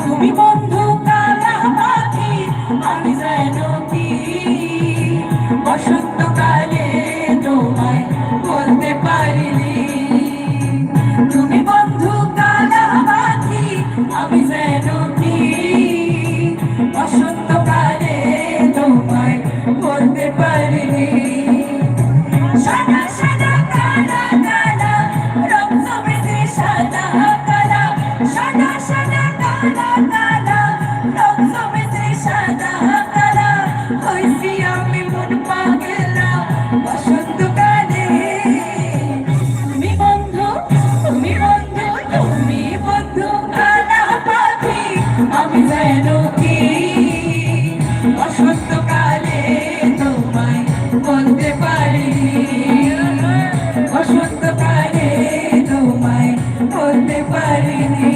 তুমি বন্ধু কালা পাখি, আমি যেন কি বসন্তকালে তোমায় বলতে পারিনি। তুমি বন্ধু কালা পাখি, আমি যেন কি বসন্তকালে তোমায় বলতে পারিনি। সাদা সাদা কালা কালা রং জমেছে সাদা কালা, সাদা সাদা কালা কালা রং জমেছে সাদা কালা। হইছি আমি মন পাগলা বসন্তকালে। তুমি বন্ধু, তুমি বন্ধু, তুমি বন্ধু কালা পাখি, আমি যেন কি বসন্তকালে তোমায় বলতে পারিনি। বসন্তকালে তোমায় বলতে পারিনি।